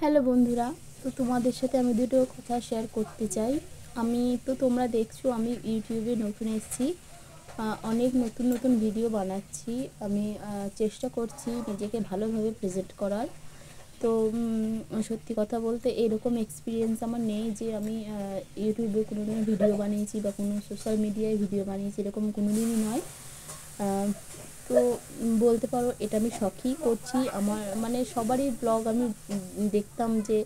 Hello বন্ধুরা, তো তোমাদের সাথে আমি দুটো কথা শেয়ার করতে চাই। তোমরা দেখছো আমি ইউটিউবে নতুন এসেছি, অনেক নতুন নতুন ভিডিও বানাচ্ছি। আমি চেষ্টা করছি নিজেকে ভালোভাবে প্রেজেন্ট করার। তো সত্যি কথা বলতে এরকম এক্সপিরিয়েন্স আমার নেই যে আমি ইউটিউবে কোনো দিন ভিডিও বানিয়েছি বা কোনো সোশ্যাল মিডিয়ায় ভিডিও বানিয়েছি, এরকম কোনো দিনই নয়। তো বলতে পারো এটা আমি শখই করছি। আমার মানে সবারই ব্লগ আমি দেখতাম যে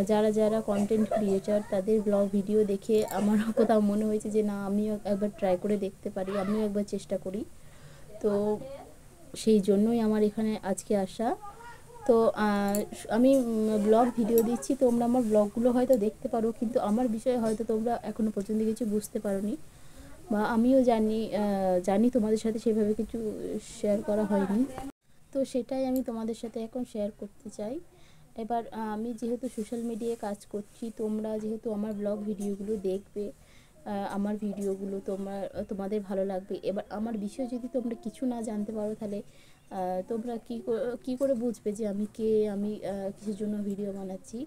যারা যারা কন্টেন্ট ক্রিয়েটার তাদের ব্লগ ভিডিও দেখে আমারও কোথাও মনে হয়েছে যে না, আমিও একবার ট্রাই করে দেখতে পারি, আমিও একবার চেষ্টা করি। তো সেই জন্যই আমার এখানে আজকে আসা। তো আমি ব্লগ ভিডিও দিচ্ছি, তোমরা আমার ব্লগগুলো হয়তো দেখতে পারো, কিন্তু আমার বিষয়ে হয়তো তোমরা এখনও পর্যন্ত কিছু বুঝতে পারোনি, বা আমিও জানি তোমাদের সাথে সেভাবে কিছু শেয়ার করা হয়নি। তো সেটাই আমি তোমাদের সাথে এখন শেয়ার করতে চাই। এবার আমি যেহেতু সোশ্যাল মিডিয়ায় কাজ করছি, তোমরা যেহেতু আমার ব্লগ ভিডিওগুলো দেখবে, আমার ভিডিওগুলো তোমাদের ভালো লাগবে। এবার আমার বিষয়ে যদি তোমরা কিছু না জানতে পারো, তাহলে তোমরা কী করে বুঝবে যে আমি কে, আমি কিসের জন্য ভিডিও বানাচ্ছি।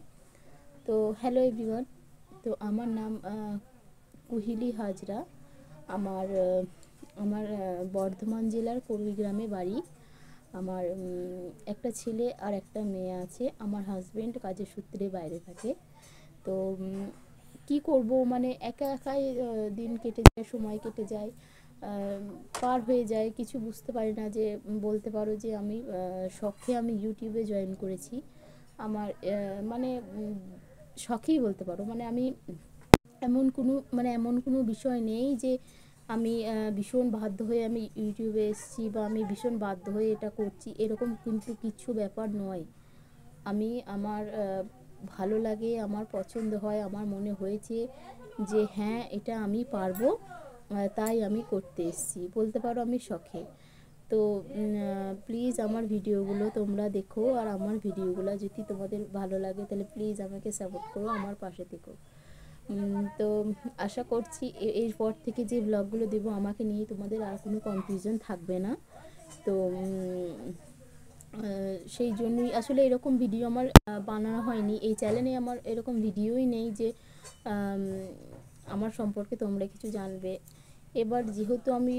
তো হ্যালো এভরিওয়ান, তো আমার নাম কুহিলি হাজরা। আমার আমার বর্ধমান জেলার কুড়িগ্রামে বাড়ি। আমার একটা ছেলে আর একটা মেয়ে আছে। আমার হাজব্যান্ড কাজের সূত্রে বাইরে থাকে। তো কি করব, মানে একা একাই দিন কেটে যায়, সময় কেটে যায়, পার হয়ে যায়, কিছু বুঝতে পারি না। যে বলতে পারো যে আমি শখে আমি ইউটিউবে জয়েন করেছি। আমার মানে শখেই বলতে পারো। মানে আমি এমন কোনো বিষয় নেই যে আমি ভীষণ বাধ্য হয়ে আমি ইউটিউবে এসেছি, বা আমি ভীষণ বাধ্য হয়ে এটা করছি, এরকম কিন্তু কিচ্ছু ব্যাপার নয়। আমার ভালো লাগে, আমার পছন্দ হয়, আমার মনে হয়েছে যে হ্যাঁ এটা আমি পারবো, তাই আমি করতে এসেছি, বলতে পারো আমি শখে। তো প্লিজ আমার ভিডিওগুলো তোমরা দেখো, আর আমার ভিডিওগুলো যদি তোমাদের ভালো লাগে তাহলে প্লিজ আমাকে সাপোর্ট করো, আমার পাশে থেকো। তো আশা করছি এরপর থেকে যে ব্লগগুলো দেবো আমাকে নিয়ে তোমাদের আর কোনো কনফিউশন থাকবে না। তো সেই জন্যই আসলে এরকম ভিডিও আমার বানানো হয়নি। এই চ্যানেলে আমার এরকম ভিডিওই নেই যে আমার সম্পর্কে তোমরা কিছু জানবে। এবার যেহেতু আমি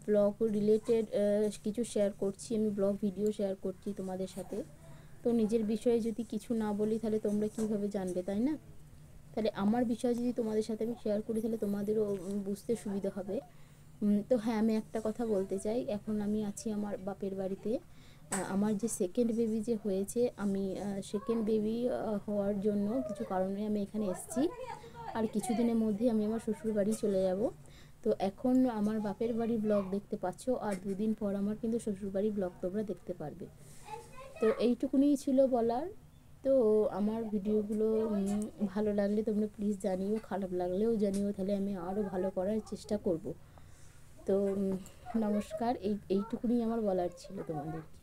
ব্লগ রিলেটেড কিছু শেয়ার করছি, আমি ব্লগ ভিডিও শেয়ার করছি তোমাদের সাথে, তো নিজের বিষয়ে যদি কিছু না বলি তাহলে তোমরা কীভাবে জানবে, তাই না? তাহলে আমার বিষয় যদি তোমাদের সাথে আমি শেয়ার করি তাহলে তোমাদেরও বুঝতে সুবিধা হবে। তো হ্যাঁ, আমি একটা কথা বলতে চাই। এখন আমি আছি আমার বাপের বাড়িতে। আমার যে সেকেন্ড বেবি যে হয়েছে, আমি সেকেন্ড বেবি হওয়ার জন্য কিছু কারণে আমি এখানে এসেছি। আর কিছুদিনের মধ্যে আমি আমার শ্বশুর বাড়ি চলে যাব। তো এখন আমার বাপের বাড়ির ব্লগ দেখতে পাচ্ছ, আর দুদিন পর আমার কিন্তু শ্বশুর বাড়ির ব্লগ তোমরা দেখতে পারবে। তো এইটুকুনি ছিল বলার। তো আমার ভিডিওগুলো ভালো লাগলে তোমরা প্লিজ জানিও, খারাপ লাগলেও জানিও, তাহলে আমি আরও ভালো করার চেষ্টা করব। তো নমস্কার, এইটুকুনি আমার বলার ছিল তোমাদেরকে।